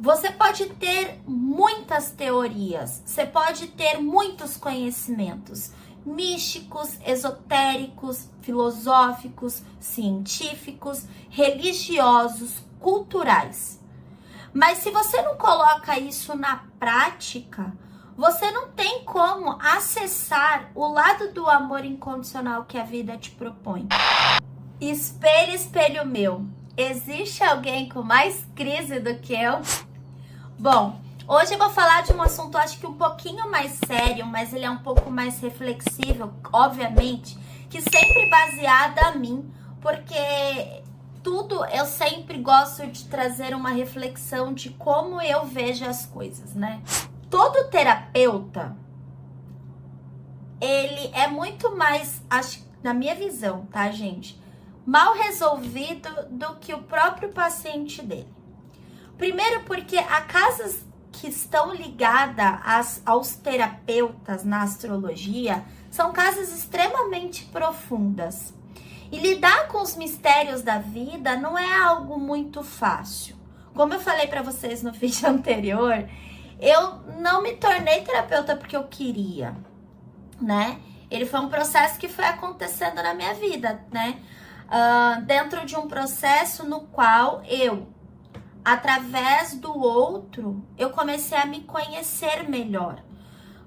Você pode ter muitas teorias, você pode ter muitos conhecimentos místicos, esotéricos, filosóficos, científicos, religiosos, culturais. Mas se você não coloca isso na prática, você não tem como acessar o lado do amor incondicional que a vida te propõe. Espelho, espelho meu, existe alguém com mais crise do que eu? Bom, hoje eu vou falar de um assunto, acho que um pouquinho mais sério, mas ele é um pouco mais reflexível, obviamente, que sempre baseado a mim, porque tudo eu sempre gosto de trazer uma reflexão de como eu vejo as coisas, né? Todo terapeuta, ele é muito mais, acho, na minha visão, tá, gente? Mal resolvido do que o próprio paciente dele. Primeiro porque há casas que estão ligadas aos terapeutas na astrologia são casas extremamente profundas. E lidar com os mistérios da vida não é algo muito fácil. Como eu falei para vocês no vídeo anterior, eu não me tornei terapeuta porque eu queria, né? Ele foi um processo que foi acontecendo na minha vida, né? Dentro de um processo no qual eu, através do outro, eu comecei a me conhecer melhor.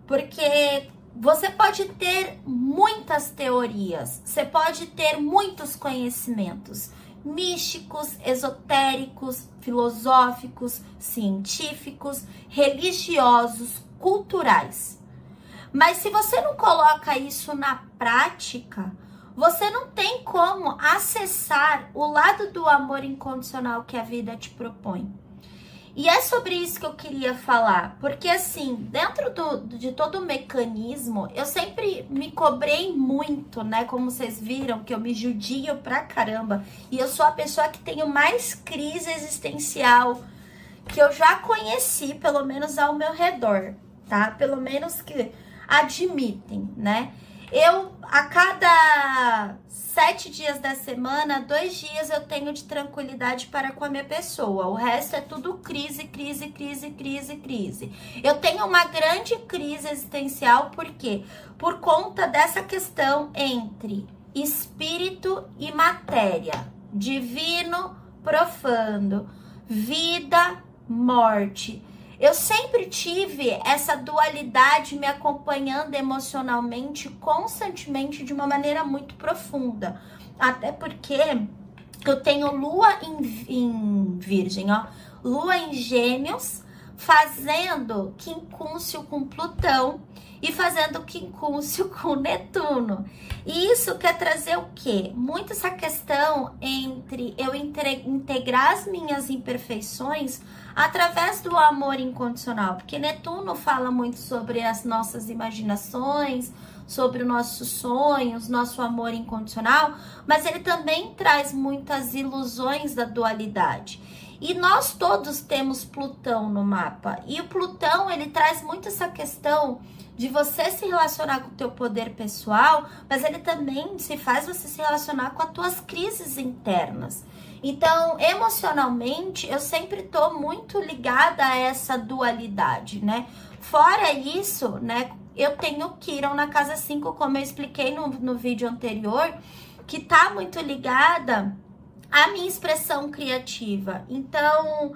Porque você pode ter muitas teorias, você pode ter muitos conhecimentos místicos, esotéricos, filosóficos, científicos, religiosos, culturais. Mas se você não coloca isso na prática, você não tem como acessar o lado do amor incondicional que a vida te propõe. E é sobre isso que eu queria falar, porque assim, dentro de todo o mecanismo, eu sempre me cobrei muito, né? Como vocês viram, que eu me judio pra caramba. E eu sou a pessoa que tenho mais crise existencial que eu já conheci, pelo menos ao meu redor, tá? Pelo menos que admitem, né? Eu, a cada 7 dias da semana, 2 dias eu tenho de tranquilidade para com a minha pessoa. O resto é tudo crise, crise, crise, crise, crise. Eu tenho uma grande crise existencial, por quê? Por conta dessa questão entre espírito e matéria. Divino, profano, vida, morte. Eu sempre tive essa dualidade me acompanhando emocionalmente, constantemente, de uma maneira muito profunda. Até porque eu tenho lua em virgem, ó. Lua em gêmeos, fazendo quincúncio com Plutão e fazendo quincúncio com Netuno. E isso quer trazer o quê? Muito essa questão entre eu integrar as minhas imperfeições através do amor incondicional, porque Netuno fala muito sobre as nossas imaginações, sobre os nossos sonhos, nosso amor incondicional, mas ele também traz muitas ilusões da dualidade. E nós todos temos Plutão no mapa, e o Plutão, ele traz muito essa questão de você se relacionar com o teu poder pessoal, mas ele também se faz você se relacionar com as tuas crises internas. Então, emocionalmente, eu sempre tô muito ligada a essa dualidade, né? Fora isso, né, eu tenho Quirón na casa 5, como eu expliquei no vídeo anterior, que tá muito ligada à minha expressão criativa. Então,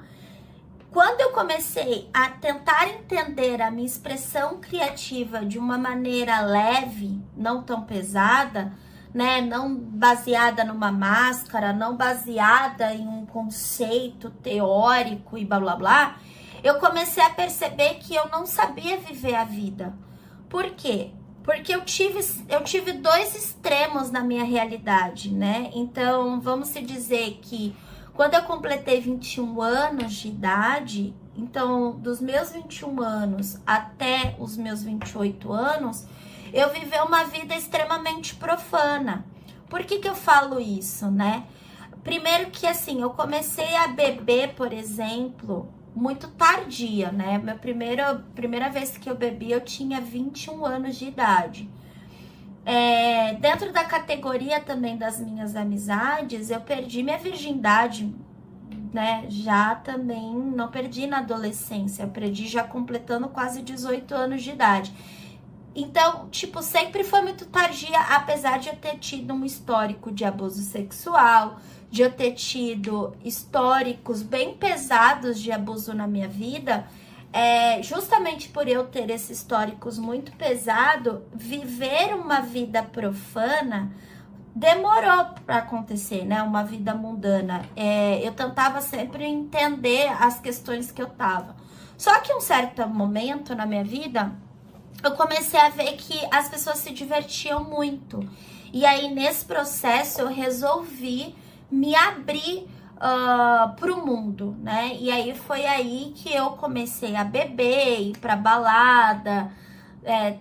quando eu comecei a tentar entender a minha expressão criativa de uma maneira leve, não tão pesada, né, não baseada numa máscara, não baseada em um conceito teórico e blá blá blá, eu comecei a perceber que eu não sabia viver a vida. Por quê? Porque eu tive dois extremos na minha realidade, né? Então, vamos se dizer que quando eu completei 21 anos de idade, então, dos meus 21 anos até os meus 28 anos, eu vivi uma vida extremamente profana. Por que eu falo isso, né? Primeiro que, assim, eu comecei a beber, por exemplo, muito tardia, né? Primeira vez que eu bebi, eu tinha 21 anos de idade. Dentro da categoria também das minhas amizades, eu perdi minha virgindade né, já também não perdi na adolescência, perdi já completando quase 18 anos de idade. Então, tipo, sempre foi muito tardia, apesar de eu ter tido um histórico de abuso sexual, de eu ter tido históricos bem pesados de abuso na minha vida. Justamente por eu ter esses históricos muito pesados, viver uma vida profana demorou para acontecer, né? Uma vida mundana. Eu tentava sempre entender as questões que eu tava. Só que em um certo momento na minha vida, eu comecei a ver que as pessoas se divertiam muito. E aí, nesse processo, eu resolvi me abrir pro mundo, né? E aí, foi aí que eu comecei a beber, ir pra balada,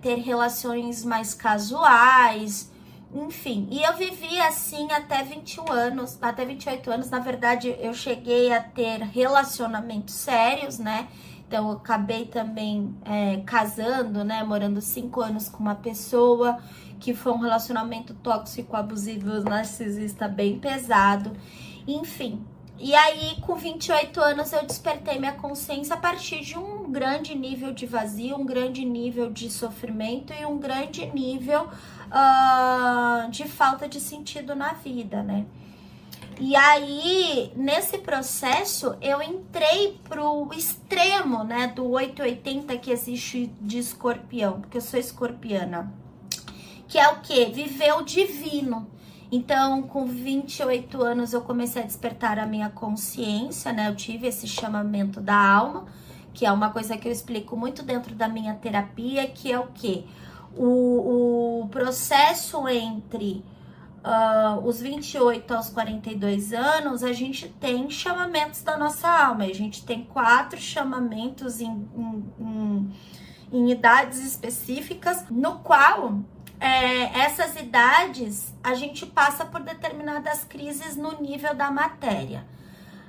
ter relações mais casuais, enfim. E eu vivi assim até 21 anos, até 28 anos. Na verdade, eu cheguei a ter relacionamentos sérios, né? Então, eu acabei também casando, né? Morando 5 anos com uma pessoa que foi um relacionamento tóxico, abusivo, narcisista bem pesado. Enfim. E aí, com 28 anos, eu despertei minha consciência a partir de um grande nível de vazio, um grande nível de sofrimento e um grande nível de falta de sentido na vida, né? E aí, nesse processo, eu entrei pro extremo, né, do 880 que existe de escorpião, porque eu sou escorpiana. Que é o quê? Viver o divino. Então, com 28 anos, eu comecei a despertar a minha consciência, né? Eu tive esse chamamento da alma, que é uma coisa que eu explico muito dentro da minha terapia, que é o quê? O processo entre os 28 aos 42 anos, a gente tem chamamentos da nossa alma. A gente tem 4 chamamentos em idades específicas, no qual essas idades a gente passa por determinadas crises no nível da matéria,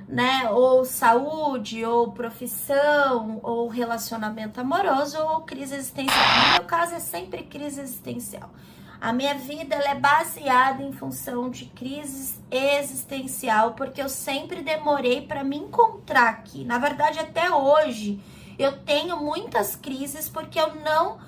né? Ou saúde, ou profissão, ou relacionamento amoroso, ou crise existencial. No meu caso, é sempre crise existencial. A minha vida ela é baseada em função de crise existencial, porque eu sempre demorei para me encontrar aqui. Na verdade, até hoje, eu tenho muitas crises porque eu não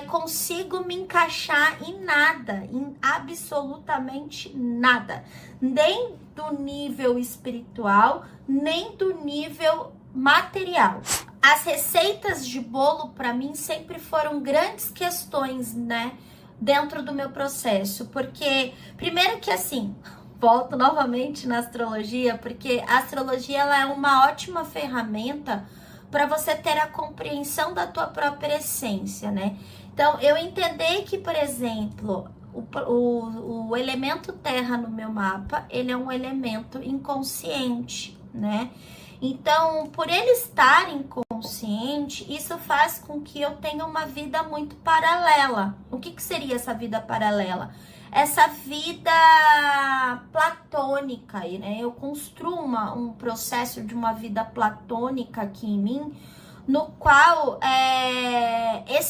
consigo me encaixar em nada, em absolutamente nada. Nem do nível espiritual, nem do nível material. As receitas de bolo, para mim, sempre foram grandes questões, né? Dentro do meu processo, porque primeiro que assim, volto novamente na astrologia, porque a astrologia ela é uma ótima ferramenta para você ter a compreensão da tua própria essência, né? Então, eu entender que, por exemplo, o elemento terra no meu mapa, ele é um elemento inconsciente, né? Então, por ele estar inconsciente, isso faz com que eu tenha uma vida muito paralela. O que seria essa vida paralela? Essa vida platônica, né? Eu construo um processo de uma vida platônica aqui em mim, no qual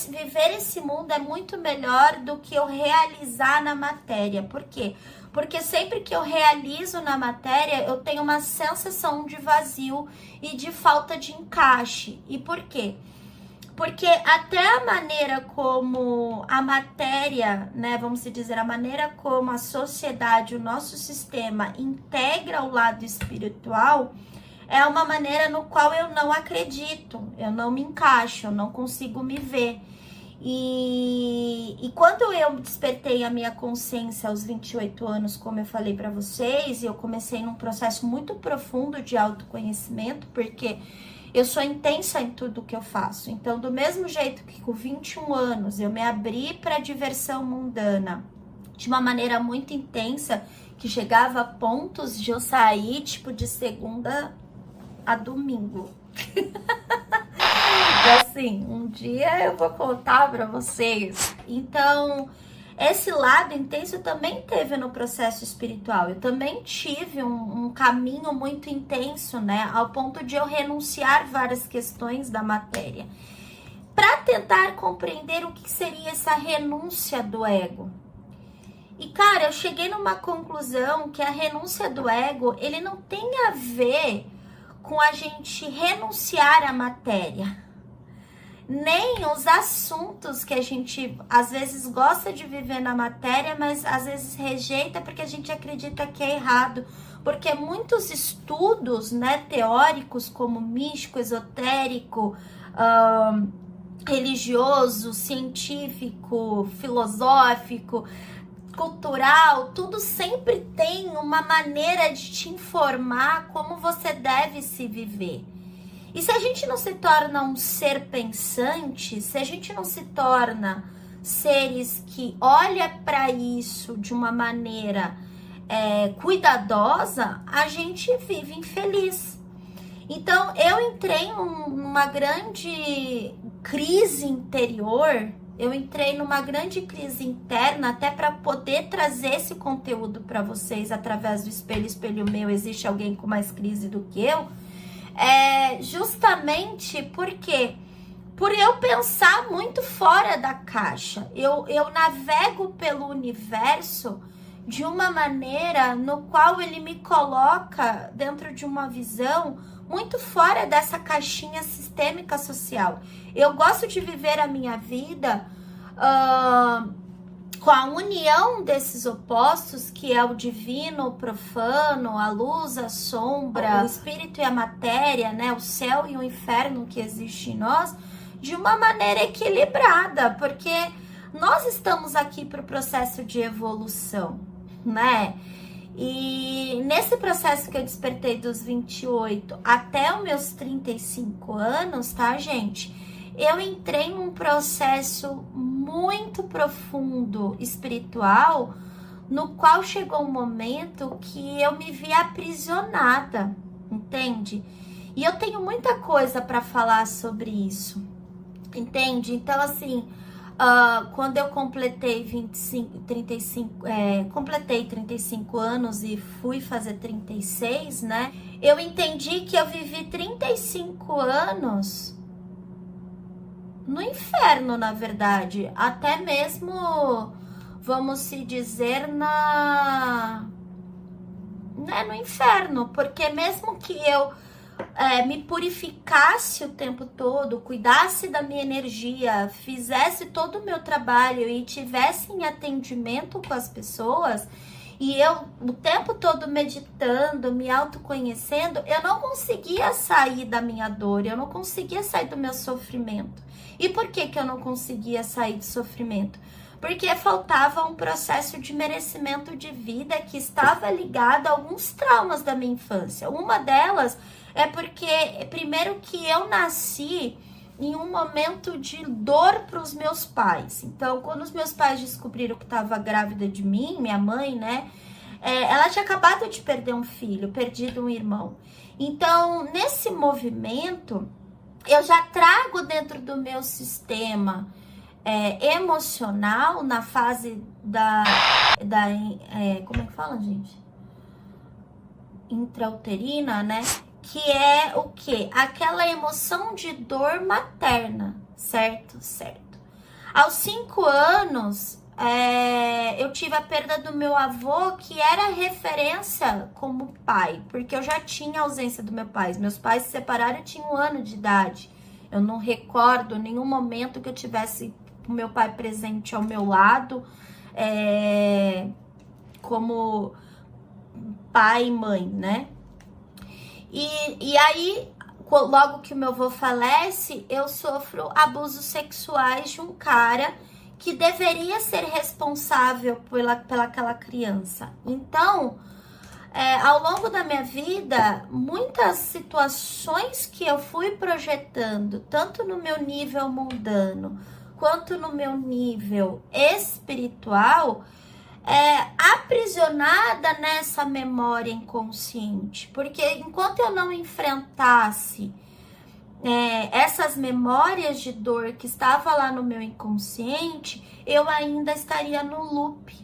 viver esse mundo é muito melhor do que eu realizar na matéria. Por quê? Porque sempre que eu realizo na matéria, eu tenho uma sensação de vazio e de falta de encaixe. E por quê? Porque até a maneira como a matéria, né, vamos dizer, a maneira como a sociedade, o nosso sistema integra o lado espiritual, é uma maneira no qual eu não acredito, eu não me encaixo, eu não consigo me ver. E quando eu despertei a minha consciência aos 28 anos, como eu falei para vocês, eu comecei num processo muito profundo de autoconhecimento, porque eu sou intensa em tudo que eu faço. Então, do mesmo jeito que com 21 anos eu me abri para a diversão mundana de uma maneira muito intensa, que chegava a pontos de eu sair, tipo, de segunda a domingo. Assim, um dia eu vou contar pra vocês. Então, esse lado intenso também teve no processo espiritual. Eu também tive um caminho muito intenso, né? Ao ponto de eu renunciar várias questões da matéria, para tentar compreender o que seria essa renúncia do ego. E, cara, eu cheguei numa conclusão que a renúncia do ego, ele não tem a ver com a gente renunciar à matéria, nem os assuntos que a gente às vezes gosta de viver na matéria, mas às vezes rejeita porque a gente acredita que é errado. Porque muitos estudos, né, teóricos, como místico, esotérico, religioso, científico, filosófico, cultural, tudo sempre tem uma maneira de te informar como você deve se viver. E se a gente não se torna um ser pensante, se a gente não se torna seres que olha para isso de uma maneira cuidadosa, a gente vive infeliz. Então, eu entrei numa grande crise interior, eu entrei numa grande crise interna, até para poder trazer esse conteúdo para vocês através do espelho meu, existe alguém com mais crise do que eu, justamente porque por eu pensar muito fora da caixa, eu navego pelo universo de uma maneira no qual ele me coloca dentro de uma visão muito fora dessa caixinha sistêmica social. Eu gosto de viver a minha vida com a união desses opostos, que é o divino, o profano, a luz, a sombra, o espírito e a matéria, né? O céu e o inferno que existe em nós, de uma maneira equilibrada, porque nós estamos aqui para o processo de evolução, né? E nesse processo que eu despertei dos 28 até os meus 35 anos, tá, gente? Eu entrei num processo muito profundo espiritual, no qual chegou um momento que eu me vi aprisionada, entende? E eu tenho muita coisa para falar sobre isso, entende? Então, assim, quando eu completei 35 anos e fui fazer 36, né? Eu entendi que eu vivi 35 anos no inferno, na verdade. Até mesmo, vamos se dizer, no inferno. Porque mesmo que eu me purificasse o tempo todo, cuidasse da minha energia, fizesse todo o meu trabalho e tivesse em atendimento com as pessoas, e eu o tempo todo meditando, me autoconhecendo, eu não conseguia sair da minha dor, eu não conseguia sair do meu sofrimento. E por que eu não conseguia sair do sofrimento? Porque faltava um processo de merecimento de vida que estava ligado a alguns traumas da minha infância. Uma delas é porque, primeiro, que eu nasci em um momento de dor para os meus pais. Então, quando os meus pais descobriram que estava grávida de mim, minha mãe, né? Ela tinha acabado de perder um filho, perdido um irmão. Então, nesse movimento, eu já trago dentro do meu sistema emocional, na fase como é que fala, gente? Intrauterina, né? Que é o quê? Aquela emoção de dor materna, certo? Certo. Aos 5 anos, eu tive a perda do meu avô, que era referência como pai, porque eu já tinha a ausência do meu pai. Meus pais se separaram, eu tinha 1 ano de idade. Eu não recordo nenhum momento que eu tivesse o meu pai presente ao meu lado, como pai e mãe, né? E aí, logo que o meu avô falece, eu sofro abusos sexuais de um cara que deveria ser responsável pelaquela criança. Então, ao longo da minha vida, muitas situações que eu fui projetando, tanto no meu nível mundano, quanto no meu nível espiritual, aprisionada nessa memória inconsciente, porque enquanto eu não enfrentasse essas memórias de dor que estava lá no meu inconsciente, eu ainda estaria no loop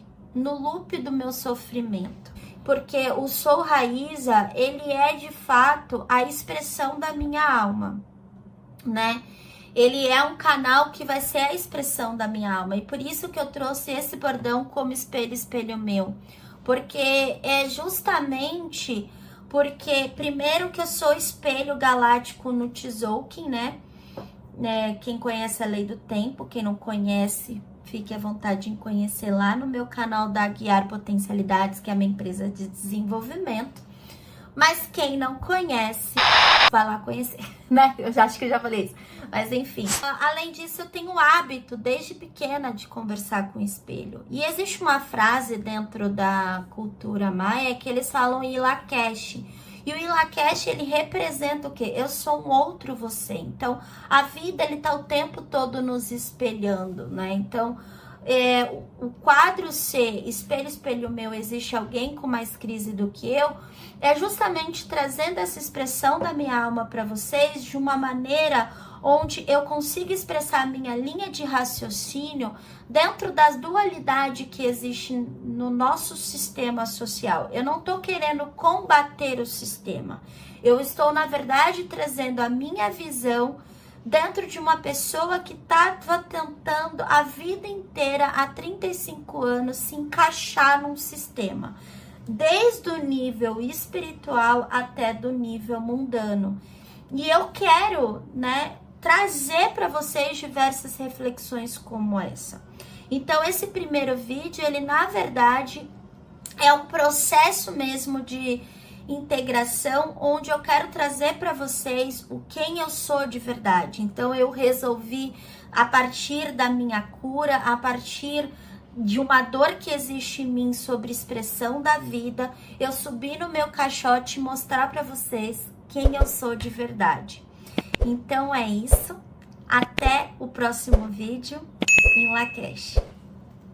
do meu sofrimento, porque o Sou Raíza, ele é de fato a expressão da minha alma, né? ele é um canal que vai ser a expressão da minha alma. E por isso que eu trouxe esse bordão como espelho, espelho meu. Porque é justamente porque, primeiro, que eu sou espelho galáctico no Tzolk'in, né? Quem conhece a Lei do Tempo, quem não conhece, fique à vontade em conhecer lá no meu canal da Guiar Potencialidades, que é a minha empresa de desenvolvimento. Mas quem não conhece, vai lá conhecer, né? Eu já acho que eu já falei isso. Mas enfim. Além disso, eu tenho o hábito, desde pequena, de conversar com o espelho. E existe uma frase dentro da cultura maia que eles falam Ilakesh. E o Ilakesh, ele representa o quê? Eu sou um outro você. Então, a vida, ele tá o tempo todo nos espelhando, né? Então, o quadro C, espelho, espelho meu, existe alguém com mais crise do que eu, é justamente trazendo essa expressão da minha alma para vocês de uma maneira onde eu consigo expressar a minha linha de raciocínio dentro das dualidades que existem no nosso sistema social. Eu não estou querendo combater o sistema. Eu estou, na verdade, trazendo a minha visão dentro de uma pessoa que estava tentando a vida inteira, há 35 anos, se encaixar num sistema. Desde o nível espiritual até do nível mundano. E eu quero, né, trazer para vocês diversas reflexões como essa. Então, esse primeiro vídeo, ele na verdade é um processo mesmo de integração, onde eu quero trazer para vocês o quem eu sou de verdade. Então, eu resolvi, a partir da minha cura, a partir de uma dor que existe em mim sobre expressão da vida, eu subir no meu caixote e mostrar para vocês quem eu sou de verdade. Então é isso. Até o próximo vídeo em Lakesh.